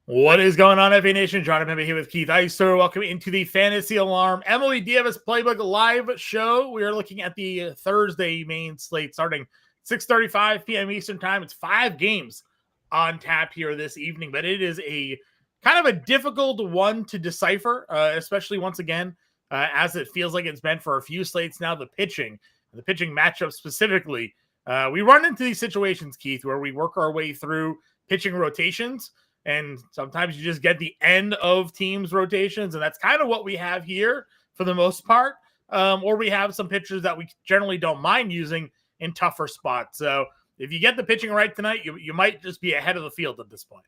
What is going on, FA Nation? John Pembe here with Keith Eister. Welcome into the Fantasy Alarm MLB DFS Playbook live show. We are looking at the Thursday main slate starting 6:35 p.m. Eastern time. It's 5 games on tap here this evening, but it is a kind of a difficult one to decipher, especially once again, as it feels like it's been for a few slates now. The pitching matchup specifically. We run into these situations, Keith, where we work our way through pitching rotations. And sometimes you just get the end of teams' rotations, and that's kind of what we have here for the most part. Or we have some pitchers that we generally don't mind using in tougher spots. So if you get the pitching right tonight, you might just be ahead of the field at this point.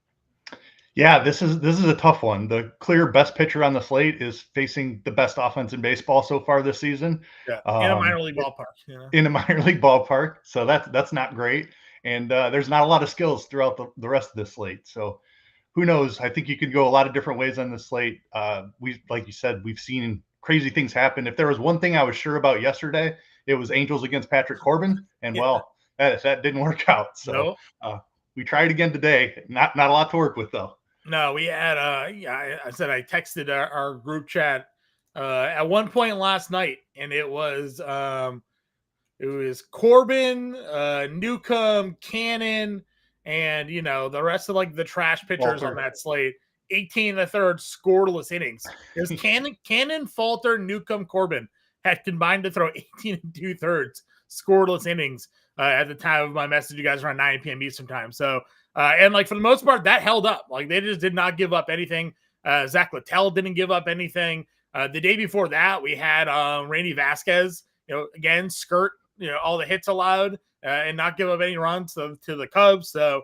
Yeah, this is a tough one. The clear best pitcher on the slate is facing the best offense in baseball so far this season. Yeah, in a minor league ballpark. Yeah. In a minor league ballpark, so that's not great. And there's not a lot of skills throughout the rest of this slate. So who knows? I think you could go a lot of different ways on the slate. Like you said, we've seen crazy things happen. If there was one thing I was sure about yesterday, it was Angels against Patrick Corbin, and well, that didn't work out. So we tried again today. Not a lot to work with though. No, we had I said I texted our group chat at one point last night, and it was Corbin, Newcomb, Cannon, and the rest of like the trash pitchers on that slate. 18 and a third scoreless innings. It was Cannon, Falter, Newcomb, Corbin had combined to throw 18 and 2/3 scoreless innings at the time of my message. You guys around 9 p.m. Eastern time. So and like for the most part, that held up. Like they just did not give up anything. Zach Littell didn't give up anything. The day before that, we had Randy Vasquez. Again, skirt. All the hits allowed and not give up any runs to the Cubs. So,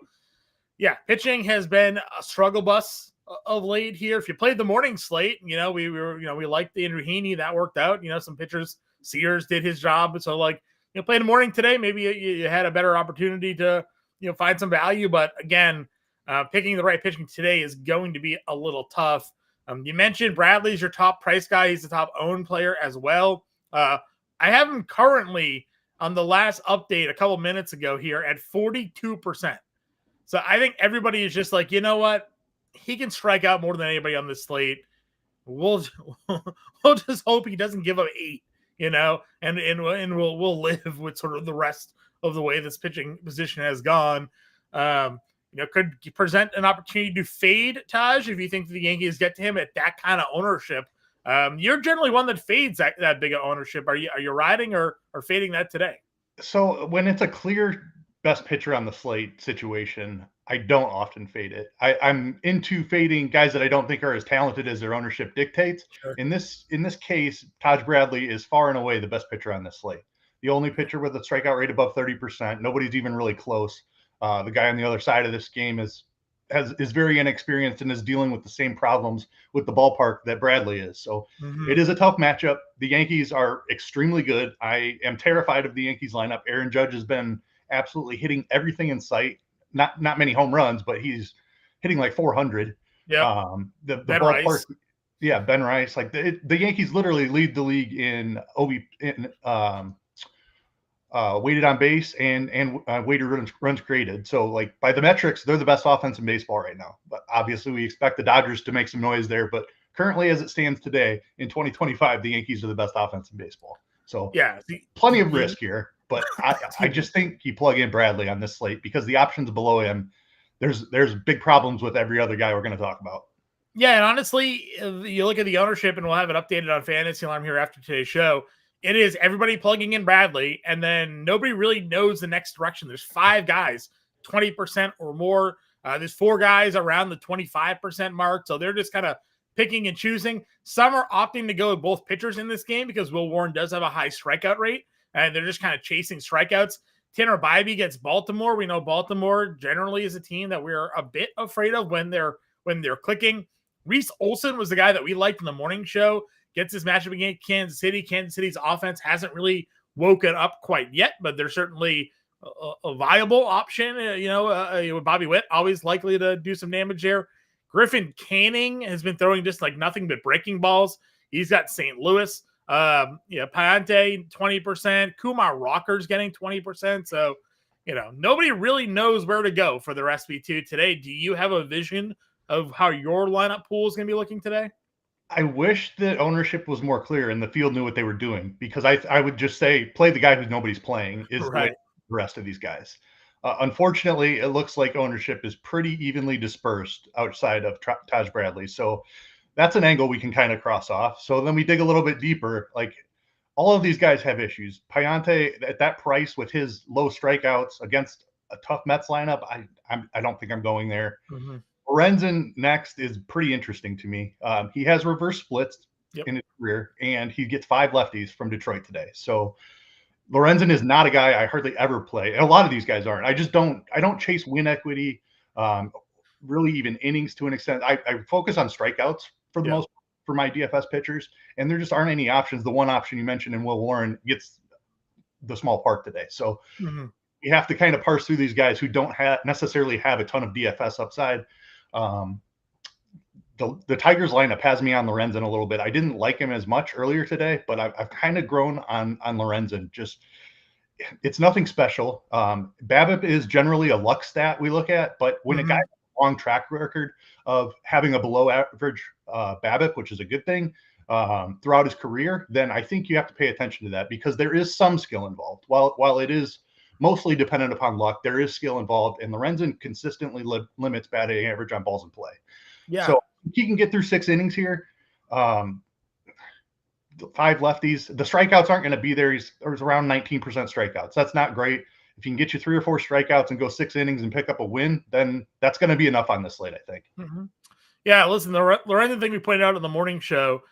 yeah, pitching has been a struggle bus of late here. If you played the morning slate, we liked the Andrew Heaney. That worked out. Some pitchers, Sears did his job. So, play in the morning today, maybe you had a better opportunity to, find some value. But, again, picking the right pitching today is going to be a little tough. You mentioned Bradley's your top price guy. He's the top owned player as well. I have him currently on the last update a couple minutes ago here at 42%. So I think everybody is just like, you know what? He can strike out more than anybody on this slate. We'll just hope he doesn't give up 8, and we'll live with sort of the rest of the way this pitching position has gone. Could present an opportunity to fade Taj if you think the Yankees get to him at that kind of ownership. You're generally one that fades that big of ownership. Are you riding or fading that today? So when it's a clear best pitcher on the slate situation, I don't often fade it. I'm into fading guys that I don't think are as talented as their ownership dictates. Sure. In this case, Taj Bradley is far and away the best pitcher on this slate. The only pitcher with a strikeout rate above 30%. Nobody's even really close. The guy on the other side of this game is very inexperienced and is dealing with the same problems with the ballpark that Bradley is. So It is a tough matchup. The Yankees are extremely good. I am terrified of the Yankees lineup. Aaron Judge has been absolutely hitting everything in sight. Not many home runs, but he's hitting like 400. Yeah. The ballpark. Rice. Yeah. Ben Rice. Like the Yankees literally lead the league in weighted on base and weighted runs created. So like by the metrics, they're the best offense in baseball right now. But obviously we expect the Dodgers to make some noise there. But currently as it stands today in 2025, the Yankees are the best offense in baseball. So yeah, plenty of risk here. But I just think you plug in Bradley on this slate because the options below him, there's big problems with every other guy we're going to talk about. Yeah, and honestly, you look at the ownership, and we'll have it updated on Fantasy Alarm here after today's show. It is everybody plugging in Bradley, and then nobody really knows the next direction. There's 5 guys, 20% or more. There's 4 guys around the 25% mark, so they're just kind of picking and choosing. Some are opting to go with both pitchers in this game because Will Warren does have a high strikeout rate, and they're just kind of chasing strikeouts. Tanner Bybee gets Baltimore. We know Baltimore generally is a team that we're a bit afraid of when they're clicking. Reese Olson was the guy that we liked in the morning show. Gets this matchup against Kansas City. Kansas City's offense hasn't really woken up quite yet, but they're certainly a viable option. With Bobby Witt, always likely to do some damage there. Griffin Canning has been throwing just like nothing but breaking balls. He's got St. Louis. Payante 20%. Kumar Rocker's getting 20%. So, nobody really knows where to go for the rest of 2 today. Do you have a vision of how your lineup pool is going to be looking today? I wish that ownership was more clear and the field knew what they were doing, because I would just say play the guy who nobody's playing is the way Right. the rest of these guys. Unfortunately, it looks like ownership is pretty evenly dispersed outside of Taj Bradley. So that's an angle we can kind of cross off. So then we dig a little bit deeper. Like, all of these guys have issues. Payante at that price with his low strikeouts against a tough Mets lineup, I don't think I'm going there. Mm-hmm. Lorenzen next is pretty interesting to me. He has reverse splits in his career, and he gets 5 lefties from Detroit today. So Lorenzen is not a guy I hardly ever play. And a lot of these guys aren't. I don't chase win equity, really even innings to an extent. I focus on strikeouts for the most for my DFS pitchers, and there just aren't any options. The one option you mentioned in Will Warren gets the small park today. So you have to kind of parse through these guys who don't necessarily have a ton of DFS upside. The Tigers lineup has me on Lorenzen a little bit. I didn't like him as much earlier today, but I've kind of grown on Lorenzen. Just, it's nothing special. BABIP is generally a luck stat we look at, but when a guy has a long track record of having a below average BABIP, which is a good thing, throughout his career, then I think you have to pay attention to that, because there is some skill involved. While it is mostly dependent upon luck, there is skill involved, and Lorenzen consistently limits batting average on balls in play. Yeah. So he can get through 6 innings here. 5 lefties. The strikeouts aren't going to be there. He's around 19% strikeouts. That's not great. If you can get you 3 or 4 strikeouts and go 6 innings and pick up a win, then that's going to be enough on this slate, I think. Yeah, listen, the Lorenzen thing we pointed out in the morning show,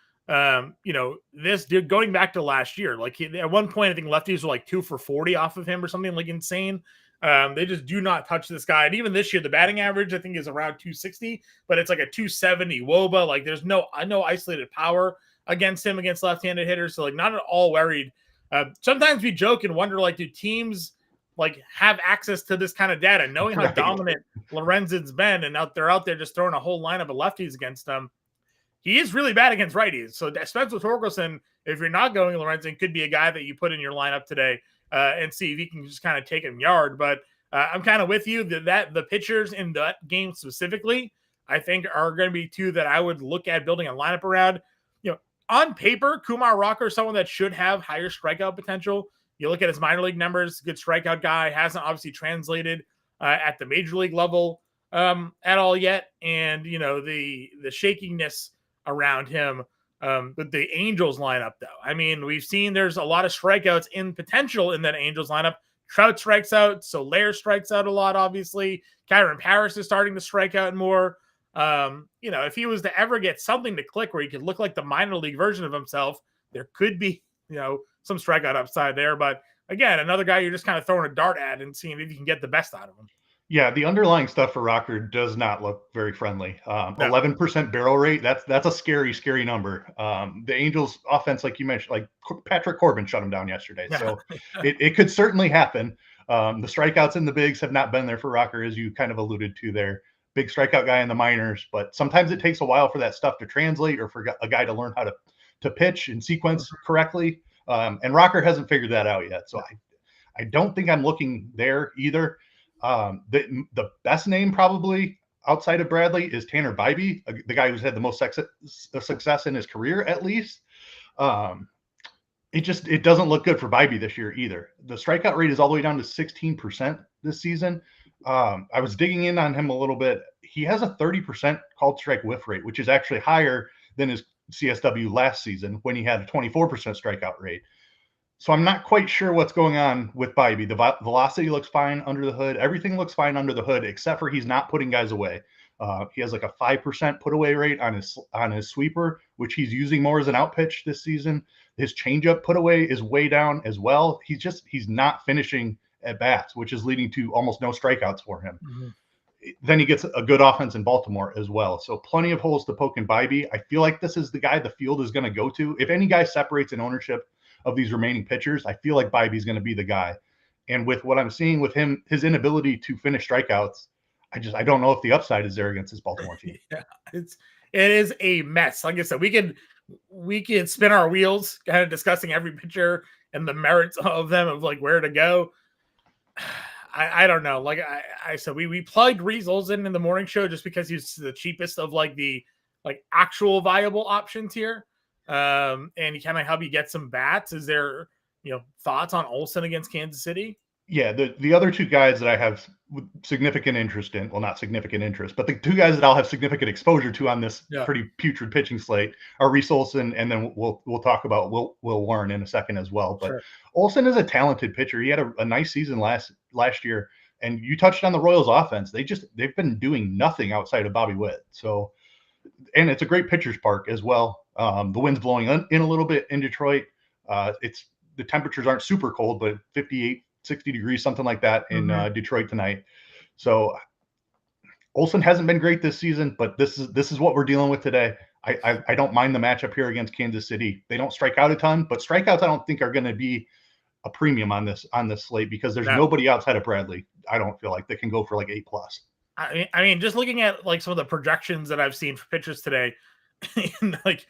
this dude, going back to last year, like at one point, I think lefties were like 2 for 40 off of him or something like insane. They just do not touch this guy. And even this year, the batting average, I think, is around 260, but it's like a 270 WOBA. Like, there's no isolated power against him, against left-handed hitters. So, like, not at all worried. Sometimes we joke and wonder, like, do teams, like, have access to this kind of data, knowing how dominant Lorenzen's been, and they're out there just throwing a whole lineup of lefties against them. He is really bad against righties. So Spencer Torkelson, if you're not going Lorenzen, could be a guy that you put in your lineup today and see if he can just kind of take him yard. But I'm kind of with you that the pitchers in that game specifically, I think, are going to be 2 that I would look at building a lineup around. On paper, Kumar Rocker is someone that should have higher strikeout potential. You look at his minor league numbers, good strikeout guy, hasn't obviously translated at the major league level at all yet. And, the shakiness around him with the Angels lineup, though. I mean, we've seen there's a lot of strikeouts in potential in that Angels lineup. Trout strikes out, Soler strikes out a lot, obviously. Kyron Paris is starting to strike out more. If he was to ever get something to click where he could look like the minor league version of himself, there could be, some strikeout upside there. But again, another guy you're just kind of throwing a dart at and seeing if you can get the best out of him. Yeah, the underlying stuff for Rocker does not look very friendly. 11% barrel rate, that's a scary, scary number. The Angels offense, like you mentioned, like Patrick Corbin shut him down yesterday. So it could certainly happen. The strikeouts in the bigs have not been there for Rocker, as you kind of alluded to there. Big strikeout guy in the minors, but sometimes it takes a while for that stuff to translate, or for a guy to learn how to pitch and sequence correctly. And Rocker hasn't figured that out yet. So I don't think I'm looking there either. The best name probably outside of Bradley is Tanner Bybee, the guy who's had the most success in his career, at least. It doesn't look good for Bybee this year either. The strikeout rate is all the way down to 16% this season. I was digging in on him a little bit. He has a 30% called strike whiff rate, which is actually higher than his CSW last season, when he had a 24% strikeout rate. So I'm not quite sure what's going on with Bybee. The velocity looks fine under the hood. Everything looks fine under the hood, except for he's not putting guys away. He has like a 5% put away rate on his sweeper, which he's using more as an out pitch this season. His changeup put away is way down as well. He's not finishing at bats, which is leading to almost no strikeouts for him. Then he gets a good offense in Baltimore as well. So plenty of holes to poke in Bybee. I feel like this is the guy the field is going to go to. If any guy separates in ownership of these remaining pitchers, I feel like Bybee's going to be the guy. And with what I'm seeing with him, his inability to finish strikeouts, I don't know if the upside is there against this Baltimore team. Yeah, it is a mess. Like I said, we can spin our wheels kind of discussing every pitcher and the merits of them, of like where to go. I don't know. Like I said, we plugged Reese Olson in the morning show just because he's the cheapest of like the like actual viable options here. And he kind of help you get some bats. Is there, thoughts on Olson against Kansas City? Yeah, the other two guys that I have significant interest in, well, not significant interest, but the two guys that I'll have significant exposure to on this pretty putrid pitching slate are Reese Olson, and then we'll talk about Will Warren in a second as well. But sure. Olson is a talented pitcher. He had a nice season last year, and you touched on the Royals offense. They've been doing nothing outside of Bobby Witt. So, and it's a great pitcher's park as well. The wind's blowing in a little bit in Detroit. The temperatures aren't super cold, but 58, 60 degrees, something like that in Detroit tonight. So Olson hasn't been great this season, but this is what we're dealing with today. I don't mind the matchup here against Kansas City. They don't strike out a ton, but strikeouts I don't think are going to be a premium on this slate because there's nobody outside of Bradley. I don't feel like that can go for like 8+. I mean, just looking at like some of the projections that I've seen for pitchers today, like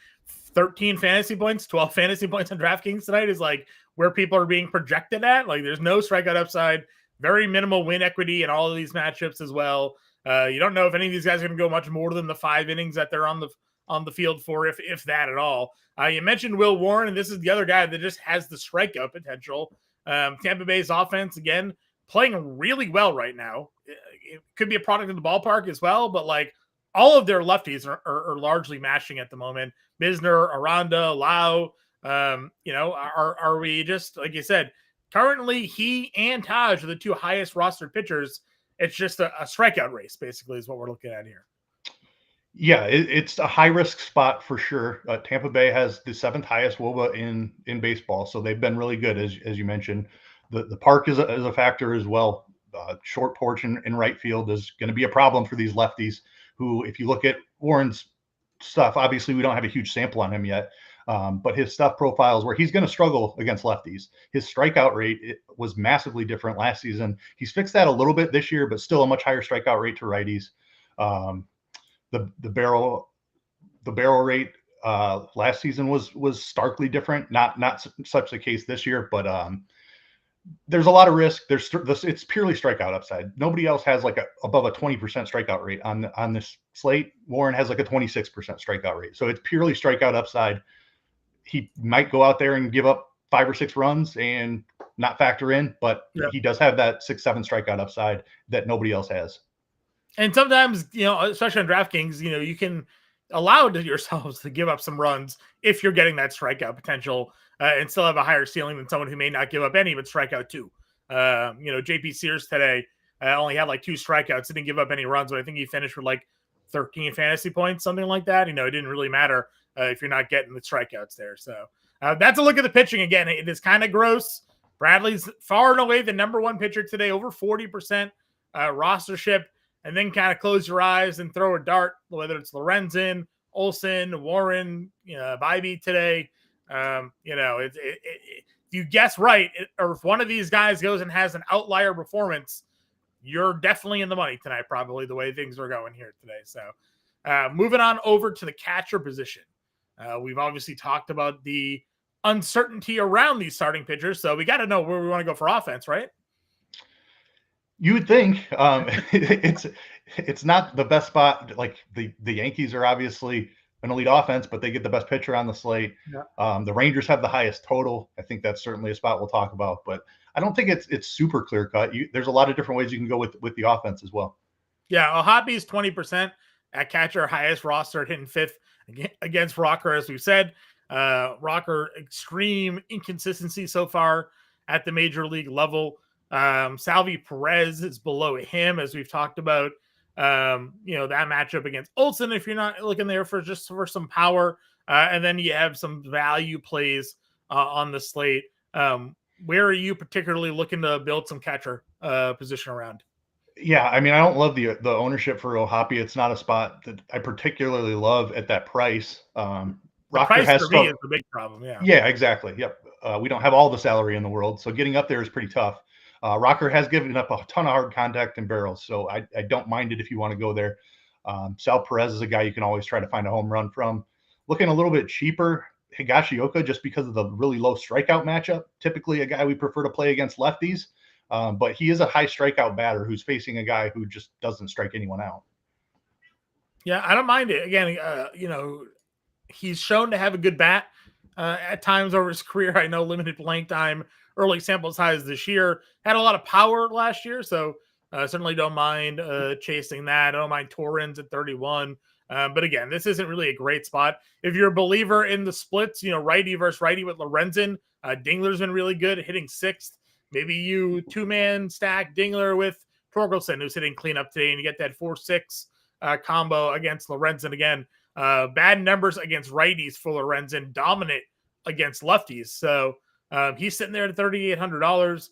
13 fantasy points, 12 fantasy points on DraftKings tonight is like where people are being projected at. Like there's no strikeout upside, very minimal win equity in all of these matchups as well. You don't know if any of these guys are going to go much more than the 5 innings that they're on the field for, if that at all. You mentioned Will Warren, and this is the other guy that just has the strikeout potential. Tampa Bay's offense, again, playing really well right now. It could be a product of the ballpark as well, but like all of their lefties are largely mashing at the moment. Misner, Aranda, Lau, are we just, like you said, currently he and Taj are the 2 highest rostered pitchers. It's just a strikeout race, basically, is what we're looking at here. Yeah, it's a high risk spot for sure. Tampa Bay has the 7th highest WOBA in baseball, so they've been really good, as you mentioned. The park is a factor as well. Short porch in right field is going to be a problem for these lefties who, if you look at Warren's stuff, obviously we don't have a huge sample on him yet, but his stuff profiles where he's going to struggle against lefties. His strikeout rate was massively different last season. He's fixed that a little bit this year, but still a much higher strikeout rate to righties. The barrel rate last season was starkly different. Not such the case this year, but there's a lot of risk. It's purely strikeout upside. Nobody else has like above a 20% strikeout rate on this slate. Warren has like a 26% strikeout rate. So it's purely strikeout upside. He might go out there and give up 5 or 6 runs and not factor in, but he does have that 6-7 strikeout upside that nobody else has. And sometimes, especially on DraftKings, you can allow yourselves to give up some runs if you're getting that strikeout potential and still have a higher ceiling than someone who may not give up any but strike out 2. JP Sears today only had like 2 strikeouts, didn't give up any runs, but I think he finished with like 13 fantasy points, something like that. It didn't really matter if you're not getting the strikeouts there. So that's a look at the pitching. Again, it is kind of gross. Bradley's far and away the number 1 pitcher today, over 40% rostership. And then kind of close your eyes and throw a dart, whether it's Lorenzen, Olson, Warren, Bybee today. If you guess right, or if one of these guys goes and has an outlier performance, you're definitely in the money tonight, probably the way things are going here today. So moving on over to the catcher position. We've obviously talked about the uncertainty around these starting pitchers. So we got to know where we want to go for offense, right? You would think it's not the best spot. Like the Yankees are obviously an elite offense, but they get the best pitcher on the slate. Yeah. The Rangers have the highest total. I think that's certainly a spot we'll talk about, but I don't think it's super clear cut. There's a lot of different ways you can go with the offense as well. Yeah, Ohapi is 20% at catcher, highest roster, hitting 5th against Rocker, as we've said. Rocker, extreme inconsistency so far at the major league level. Salvi Perez is below him, as we've talked about. That matchup against Olson, if you're not looking there for some power. And then you have some value plays on the slate. Where are you particularly looking to build some catcher position around? Yeah, I mean, I don't love the ownership for Ohapi. It's not a spot that I particularly love at that price. Rocker price has for me is the big problem. Yeah, exactly. Yep. We don't have all the salary in the world, so getting up there is pretty tough. Rocker has given up a ton of hard contact and barrels, so I don't mind it if you want to go there. Sal Perez is a guy you can always try to find a home run from. Looking a little bit cheaper, Higashioka, just because of the really low strikeout matchup. Typically a guy we prefer to play against lefties. But he is a high strikeout batter who's facing a guy who just doesn't strike anyone out. Yeah, I don't mind it. Again, he's shown to have a good bat at times over his career. I know limited playing time, early sample size this year. Had a lot of power last year, so certainly don't mind chasing that. I don't mind Torrens at 31. But again, this isn't really a great spot. If you're a believer in the splits, righty versus righty with Lorenzen, Dingler's been really good at hitting sixth. Maybe you two-man stack Dingler with Torkelson, who's hitting cleanup today, and you get that 4-6 combo against Lorenzen again. Bad numbers against righties for Lorenzen, dominant against lefties. So he's sitting there at $3,800.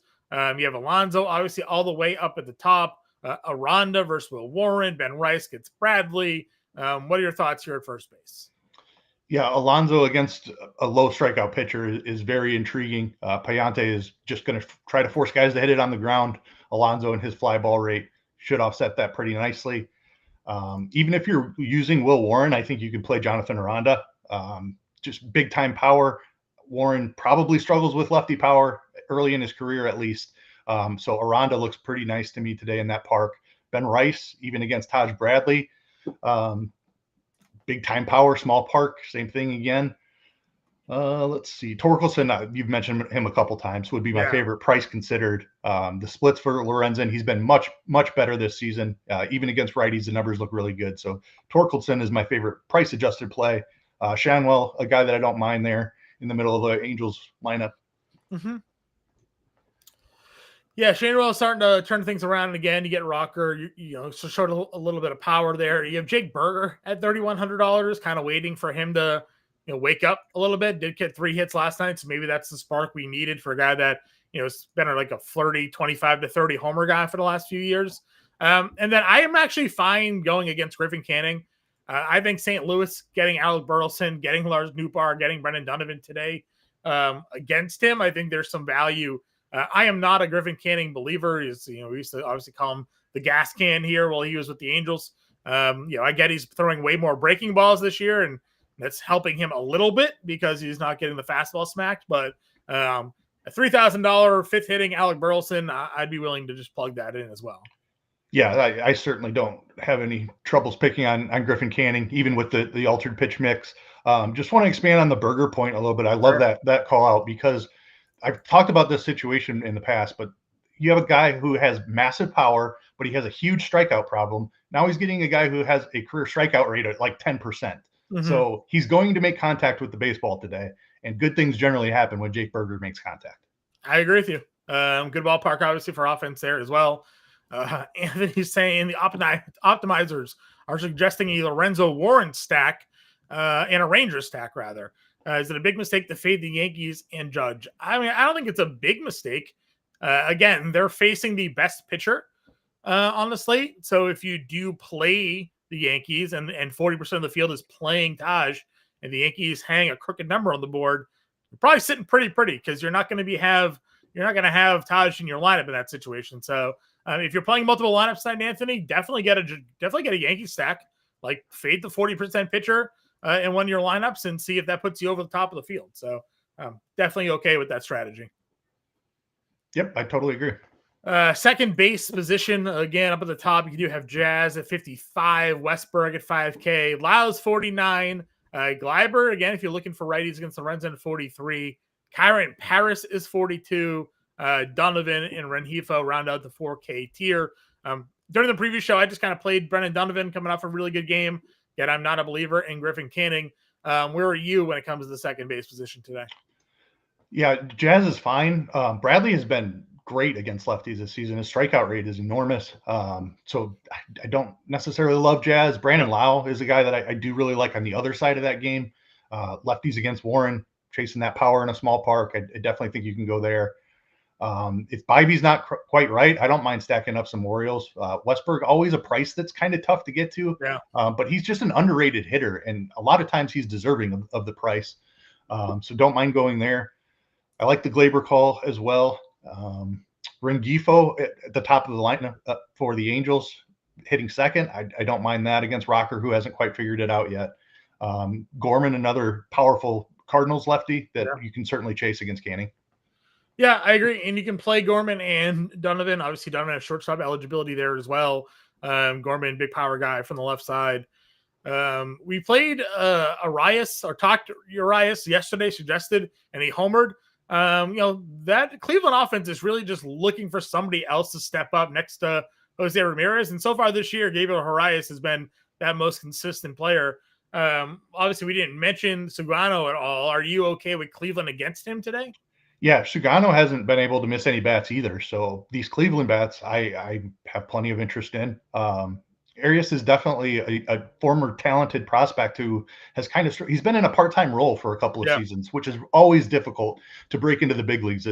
You have Alonso, obviously, all the way up at the top. Aranda versus Will Warren. Ben Rice gets Bradley. What are your thoughts here at first base? Yeah, Alonso against a low strikeout pitcher is very intriguing. Payante is just going to try to force guys to hit it on the ground. Alonso and his fly ball rate should offset that pretty nicely. Even if you're using Will Warren, I think you can play Jonathan Aranda. Just big time power. Warren probably struggles with lefty power early in his career, at least. So Aranda looks pretty nice to me today in that park. Ben Rice, even against Taj Bradley, big time power, small park, same thing again. Let's see. Torkelson, you've mentioned him a couple times, would be my favorite price considered. The splits for Lorenzen, he's been much, much better this season. Even against righties, the numbers look really good. So Torkelson is my favorite price adjusted play. Shanwell, a guy that I don't mind there in the middle of the Angels lineup. Mm-hmm. Yeah, Shanwell starting to turn things around again. You get Rocker, so showed a little bit of power there. You have Jake Berger at $3,100, kind of waiting for him to wake up a little bit. Did get 3 hits last night, so maybe that's the spark we needed for a guy that has been like a flirty 25 to 30 homer guy for the last few years. And then I am actually fine going against Griffin Canning. I think St. Louis getting Alec Burleson, getting Lars Nootbaar, getting Brendan Donovan today against him, I think there's some value. I am not a Griffin Canning believer. We used to obviously call him the gas can here while he was with the Angels. I get he's throwing way more breaking balls this year, and that's helping him a little bit because he's not getting the fastball smacked. But a $3,000 fifth hitting Alec Burleson, I'd be willing to just plug that in as well. Yeah, I certainly don't have any troubles picking on Griffin Canning, even with the altered pitch mix. Just want to expand on the Berger point a little bit. I love that call out because I've talked about this situation in the past, but you have a guy who has massive power, but he has a huge strikeout problem. Now he's getting a guy who has a career strikeout rate at like 10%. Mm-hmm. So he's going to make contact with the baseball today, and good things generally happen when Jake Berger makes contact. I agree with you. Good ballpark, obviously, for offense there as well. Anthony's saying the optimizers are suggesting a Lorenzo Warren stack and a Rangers stack, rather. Is it a big mistake to fade the Yankees and Judge? I mean, I don't think it's a big mistake. Again, they're facing the best pitcher on the slate. So if you do play the Yankees and 40% of the field is playing Taj and the Yankees hang a crooked number on the board, you're probably sitting pretty because you're not going to have Taj in your lineup in that situation. So if you're playing multiple lineups tonight, Anthony, definitely get a Yankee stack. Like fade the 40% pitcher in one of your lineups and see if that puts you over the top of the field. So definitely okay with that strategy. Yep, I totally agree. Second base position, again, up at the top, you do have Jazz at 55, Westberg at 5K, Lyles 49, Gleiber, again, if you're looking for righties against Lorenzen, 43, Kyron Paris is 42, Donovan and Rengifo round out the 4K tier. During the previous show, I just kind of played Brendan Donovan coming off a really good game, yet I'm not a believer in Griffin Canning. Where are you when it comes to the second base position today? Yeah, Jazz is fine. Bradley has been great against lefties this season. His strikeout rate is enormous. So I don't necessarily love Jazz. Brandon Lau is a guy that I do really like on the other side of that game. Lefties against Warren, chasing that power in a small park. I definitely think you can go there. If Bybee's not quite right, I don't mind stacking up some Orioles. Westberg, always a price that's kind of tough to get to. Yeah. But he's just an underrated hitter, and a lot of times he's deserving of the price. So don't mind going there. I like the Gleyber call as well. Rengifo at the top of the lineup for the Angels, hitting second. I don't mind that against Rocker, who hasn't quite figured it out yet. Gorman, another powerful Cardinals lefty that you can certainly chase against Canning. Yeah, I agree. And you can play Gorman and Donovan. Obviously, Donovan has shortstop eligibility there as well. Gorman, big power guy from the left side. We played Arias or talked to Arias yesterday, suggested, and he homered. That Cleveland offense is really just looking for somebody else to step up next to Jose Ramirez. And so far this year, Gabriel Arias has been that most consistent player. Obviously, we didn't mention Sugano at all. Are you okay with Cleveland against him today? Yeah, Sugano hasn't been able to miss any bats either. So these Cleveland bats, I have plenty of interest in. Arias is definitely a former talented prospect who has he's been in a part-time role for a couple of seasons, which is always difficult to break into the big leagues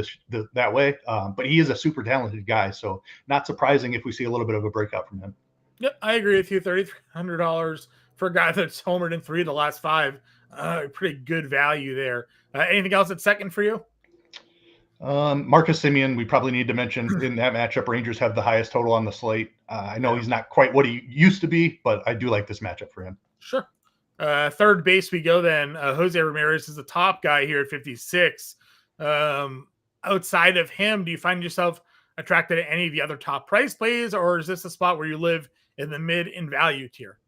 that way. But he is a super talented guy, so not surprising if we see a little bit of a breakout from him. Yep, I agree with you. $3,300 for a guy that's homered in 3 of the last 5. Pretty good value there. Anything else at second for you? Marcus Semien, we probably need to mention in that matchup. Rangers have the highest total on the slate. I know he's not quite what he used to be, but I do like this matchup for him. Sure. Third base we go then. Jose Ramirez is the top guy here at 56. Outside of him, do you find yourself attracted to any of the other top price plays, or is this a spot where you live in the mid and value tier?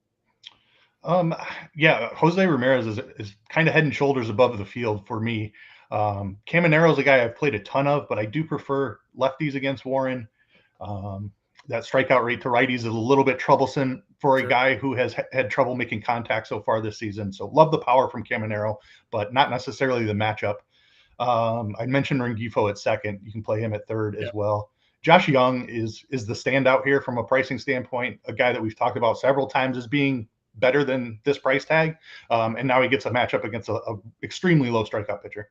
Yeah, Jose Ramirez is kind of head and shoulders above the field for me. Caminero is a guy I've played a ton of, but I do prefer lefties against Warren. That strikeout rate to righties is a little bit troublesome for a guy who has had trouble making contact so far this season. So love the power from Caminero, but not necessarily the matchup. I mentioned Rengifo at second. You can play him at third as well. Josh Young is the standout here from a pricing standpoint, a guy that we've talked about several times as being better than this price tag. And now he gets a matchup against a extremely low strikeout pitcher.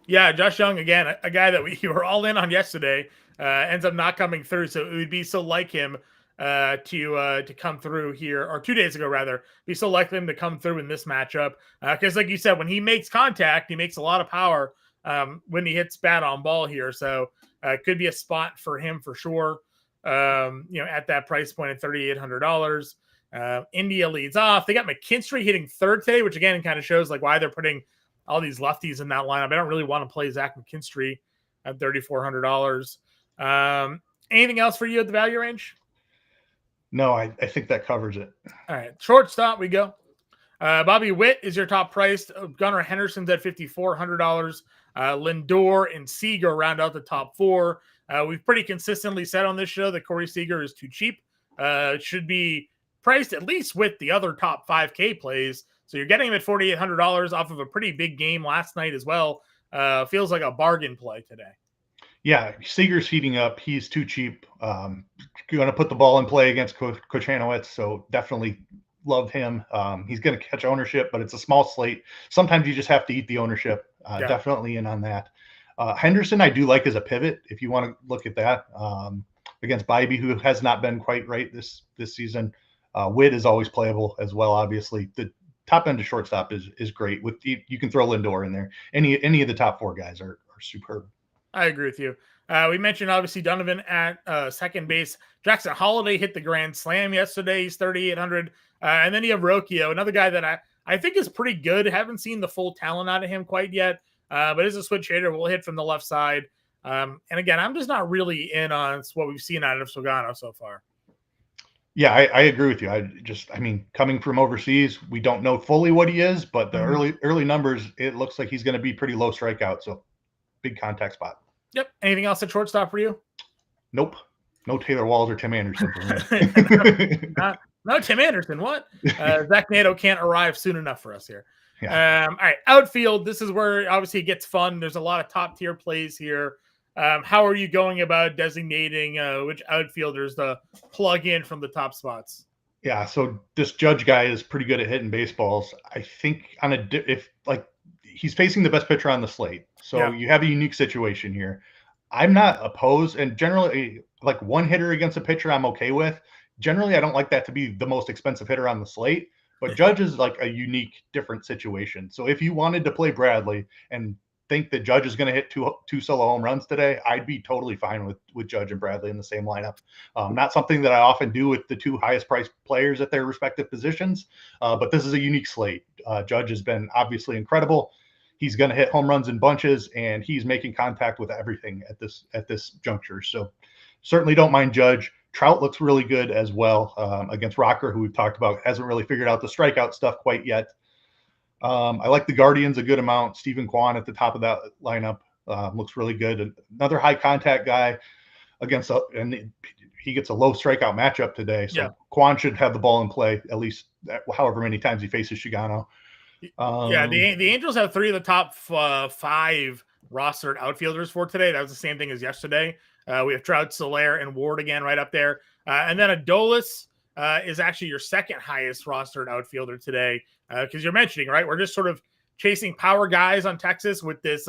Yeah, Josh Young, again, a guy that we were all in on yesterday, ends up not coming through. So it would be so like him to come through here, or 2 days ago, rather, be so likely him to come through in this matchup. Because like you said, when he makes contact, he makes a lot of power when he hits bat on ball here. So it could be a spot for him for sure, at that price point at $3,800. India leads off. They got McKinstry hitting third today, which again kind of shows like why they're putting all these lefties in that lineup. I don't really want to play Zach McKinstry at $3,400. Anything else for you at the value range? No, I think that covers it. All right. Shortstop we go. Bobby Witt is your top priced. Gunnar Henderson's at $5,400. Lindor and Seager round out the top 4. We've pretty consistently said on this show that Corey Seager is too cheap. Should be priced at least with the other top 5K plays. So you're getting him at $4,800 off of a pretty big game last night as well. Feels like a bargain play today. Yeah, Seager's heating up. He's too cheap. Going to put the ball in play against Kochanowicz, so definitely love him. He's going to catch ownership, but it's a small slate. Sometimes you just have to eat the ownership. Definitely in on that. Henderson, I do like as a pivot if you want to look at that against Bybee, who has not been quite right this season. Witt is always playable as well. Obviously, the top end of shortstop is great. You can throw Lindor in there. Any of the top 4 guys are superb. I agree with you. We mentioned obviously Donovan at second base. Jackson Holiday hit the grand slam yesterday. He's $3,800. And then you have Rocchio, another guy that I think is pretty good. Haven't seen the full talent out of him quite yet, but is a switch hitter. Will hit from the left side. And again, I'm just not really in on what we've seen out of Sugano so far. Yeah, I agree with you. I mean, coming from overseas, we don't know fully what he is, but the early numbers, it looks like he's going to be pretty low strikeout. So big contact spot. Yep. Anything else at shortstop for you? Nope. No Taylor Walls or Tim Anderson for me. No Tim Anderson. What? Zach Nato can't arrive soon enough for us here. Yeah. All right. Outfield. This is where obviously it gets fun. There's a lot of top tier plays here. How are you going about designating which outfielders to plug in from the top spots? Yeah, so this Judge guy is pretty good at hitting baseballs. I think he's facing the best pitcher on the slate, so you have a unique situation here. I'm not opposed, and generally, like one hitter against a pitcher, I'm okay with. Generally, I don't like that to be the most expensive hitter on the slate, but Judge is like a unique, different situation. So if you wanted to play Bradley and think that Judge is going to hit two solo home runs today, I'd be totally fine with Judge and Bradley in the same lineup. Not something that I often do with the 2 highest priced players at their respective positions, but this is a unique slate. Judge has been obviously incredible. he's going to hit home runs in bunches, and he's making contact with everything at this juncture. So certainly don't mind Judge. Trout looks really good as well against Rocker, who we've talked about, hasn't really figured out the strikeout stuff quite yet. I like the Guardians a good amount. Stephen Kwan at the top of that lineup looks really good. Another high contact guy against, and he gets a low strikeout matchup today. So Kwan should have the ball in play at least however many times he faces Shigano. The Angels have 3 of the top 5 rostered outfielders for today. That was the same thing as yesterday. We have Trout, Soler, and Ward again right up there. And then Adolis is actually your second highest rostered outfielder today, because you're mentioning, right, we're just sort of chasing power guys on Texas with this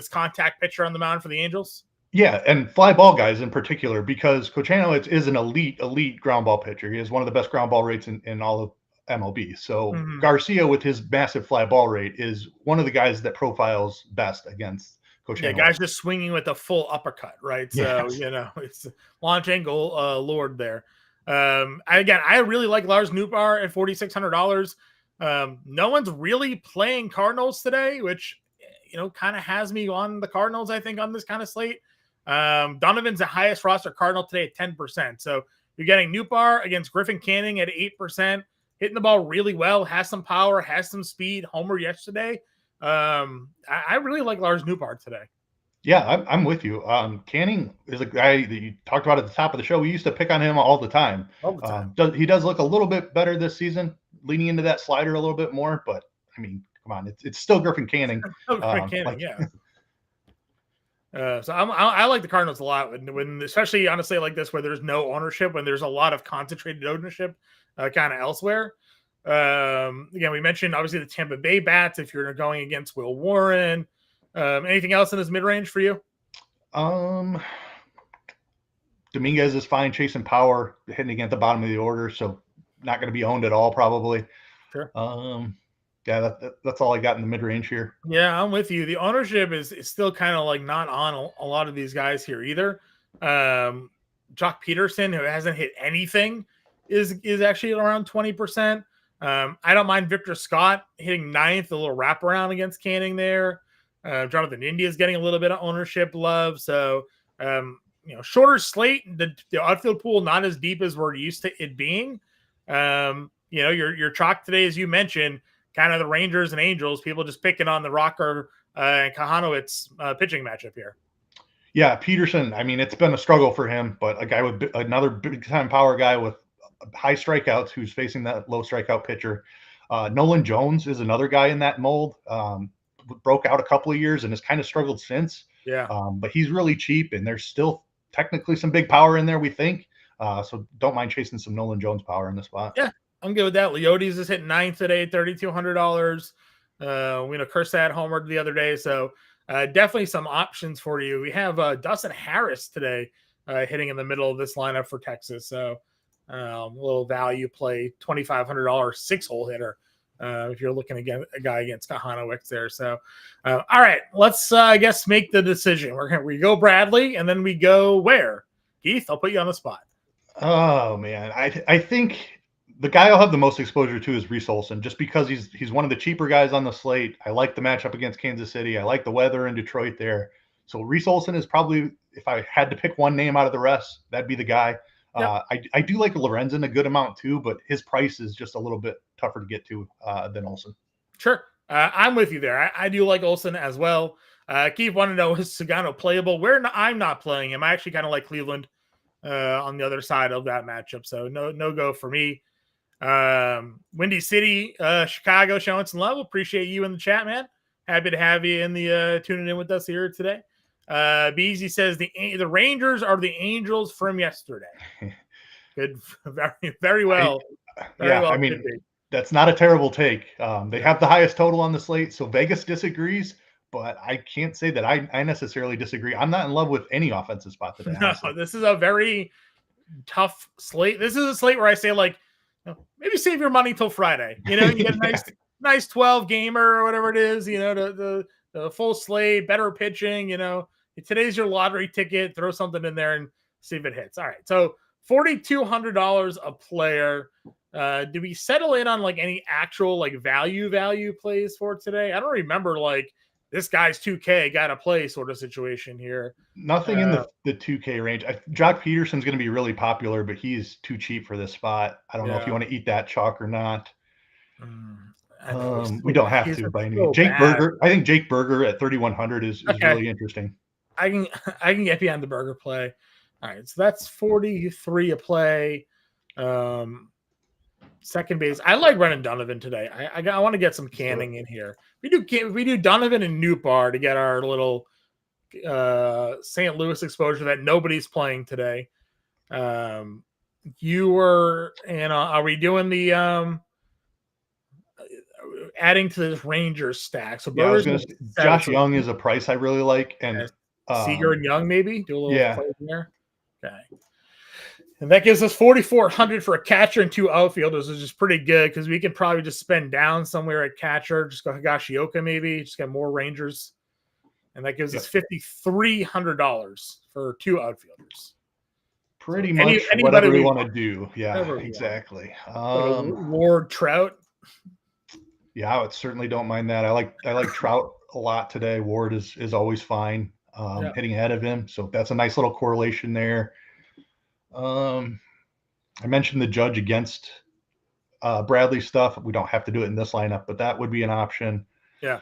contact pitcher on the mound for the Angels. Yeah, and fly ball guys in particular, because Cochano is an elite ground ball pitcher. He has one of the best ground ball rates in all of MLB. So Garcia, with his massive fly ball rate, is one of the guys that profiles best against Cochano. Yeah, guys just swinging with a full uppercut, right? So, it's launch angle lord there. I really like Lars Nootbaar at $4,600. No one's really playing Cardinals today, which, kind of has me on the Cardinals, I think, on this kind of slate. Donovan's the highest roster Cardinal today at 10%. So you're getting Nootbaar against Griffin Canning at 8%, hitting the ball really well, has some power, has some speed, homer yesterday. I really like Lars Nootbaar today. Yeah, I'm with you. Canning is a guy that you talked about at the top of the show. We used to pick on him all the time. He does look a little bit better this season, leaning into that slider a little bit more. But, I mean, come on, it's still Griffin Canning. So I like the Cardinals a lot when especially on a slate like this where there's no ownership, when there's a lot of concentrated ownership kind of elsewhere. Again, we mentioned obviously the Tampa Bay bats if you're going against Will Warren. Anything else in his mid-range for you? Dominguez is fine, chasing power, hitting at the bottom of the order, so not going to be owned at all probably. Sure. That's all I got in the mid-range here. Yeah, I'm with you. The ownership is still kind of like not on a lot of these guys here either. Jock Peterson, who hasn't hit anything, is actually around 20%. I don't mind Victor Scott hitting 9th, a little wraparound against Canning there. Jonathan India is getting a little bit of ownership love. So, shorter slate, the outfield pool not as deep as we're used to it being. Your chalk today, as you mentioned, kind of the Rangers and Angels, people just picking on the Rocker and Kahanowitz pitching matchup here. Yeah, Peterson, I mean, it's been a struggle for him, but a guy with another big-time power guy with high strikeouts who's facing that low strikeout pitcher. Nolan Jones is another guy in that mold. Broke out a couple of years and has kind of struggled since. Yeah. But he's really cheap, and there's still technically some big power in there, we think. So don't mind chasing some Nolan Jones power in the spot. Yeah, I'm good with that. Leotes is hitting 9th today, $3,200. Kersad homered the other day. So definitely some options for you. We have Dustin Harris today hitting in the middle of this lineup for Texas. So a little value play, $2,500 6-hole hitter. If you're looking at a guy against Kahanowicz there. So, all right, let's, make the decision. We go Bradley, and then we go where? Keith, I'll put you on the spot. Oh, man. I think the guy I'll have the most exposure to is Reese Olson, just because he's one of the cheaper guys on the slate. I like the matchup against Kansas City. I like the weather in Detroit there. So Reese Olson is probably, if I had to pick one name out of the rest, that'd be the guy. Yep. I do like Lorenzen a good amount too, but his price is just a little bit tougher to get to than Olson. Sure. I'm with you there. I do like Olson as well. Keith wanted to know, is Sagano playable? I'm not playing him. I actually kind of like Cleveland on the other side of that matchup. So no go for me. Windy City, Chicago showing some love. Appreciate you in the chat, man. Happy to have you in the tuning in with us here today. Beezy says the Rangers are the Angels from yesterday. Good, very, very well. I mean, that's not a terrible take. They have the highest total on the slate, so Vegas disagrees, but I can't say that I necessarily disagree. I'm not in love with any offensive spot today. No, this is a very tough slate. This is a slate where I say, maybe save your money till Friday. You get a nice 12 gamer or whatever it is. The full slate, better pitching. Today's your lottery ticket. Throw something in there and see if it hits. All right. So $4,200 a player. Do we settle in on like any actual like value plays for today? I don't remember like this guy's 2K got to play sort of situation here. Nothing in the 2K range. Jock Peterson's going to be really popular, but he's too cheap for this spot. I don't know if you want to eat that chalk or not. We don't have to by any means. Berger. I think Jake Berger at 3,100 is really interesting. I can get behind the Berger play. All right, so that's 43 a play. Second base. I like running Donovan today. I want to get some canning in here. We do Donovan and Nootbaar to get our little St. Louis exposure that nobody's playing today. Are we doing the adding to this Rangers stack? So Josh Young is a price I really like, and Seager and Young maybe do a little play in there. Okay. And that gives us 4,400 for a catcher and 2 outfielders, which is pretty good because we can probably just spend down somewhere at catcher. Just go Higashioka maybe. Just get more Rangers. And that gives us $5,300 for 2 outfielders. Pretty much whatever we want to do. Yeah, exactly. Ward, Trout. Yeah, I certainly don't mind that. I like Trout a lot today. Ward is always fine. Hitting ahead of him. So that's a nice little correlation there. I mentioned the Judge against Bradley stuff. We don't have to do it in this lineup, but that would be an option. Yeah.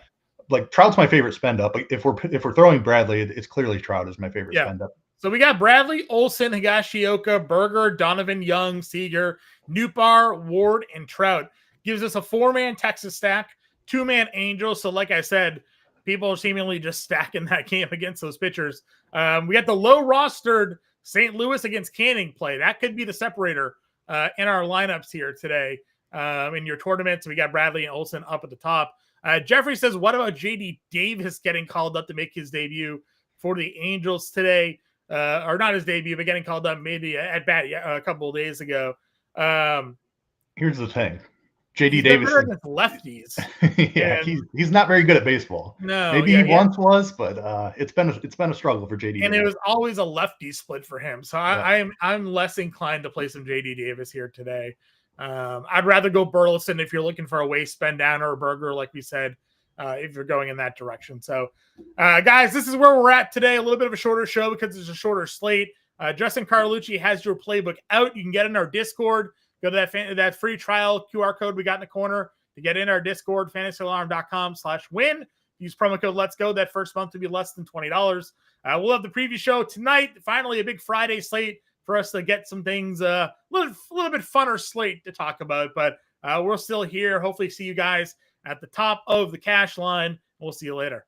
Like Trout's my favorite spend up. If we're throwing Bradley, it's clearly Trout is my favorite spend up. So we got Bradley, Olsen, Higashioka, Berger, Donovan, Young, Seager, Nootbaar, Ward, and Trout. Gives us a 4-man Texas stack, 2-man Angels. So like I said, people are seemingly just stacking that game against those pitchers. We got the low-rostered St. Louis against Canning play. That could be the separator in our lineups here today. In your tournaments, we got Bradley and Olsen up at the top. Jeffrey says, what about J.D. Davis getting called up to make his debut for the Angels today? Or not his debut, but getting called up maybe at bat a couple of days ago. Here's the thing. J.D. Davis against lefties. He's not very good at baseball. No, maybe he once was, but it's been a struggle for J.D. And Davis. it was always a lefty split for him. So I'm less inclined to play some J.D. Davis here today. I'd rather go Burleson if you're looking for a waste spend down or a Burger, like we said, if you're going in that direction. So, guys, this is where we're at today. A little bit of a shorter show because it's a shorter slate. Justin Carlucci has your playbook out. You can get in our Discord. Go to that free trial QR code we got in the corner to get in our Discord, fantasyalarm.com/win. Use promo code Let's Go. That first month to be less than $20. We'll have the preview show tonight. Finally, a big Friday slate for us to get some things, a little bit funner slate to talk about. But we're still here. Hopefully see you guys at the top of the cash line. We'll see you later.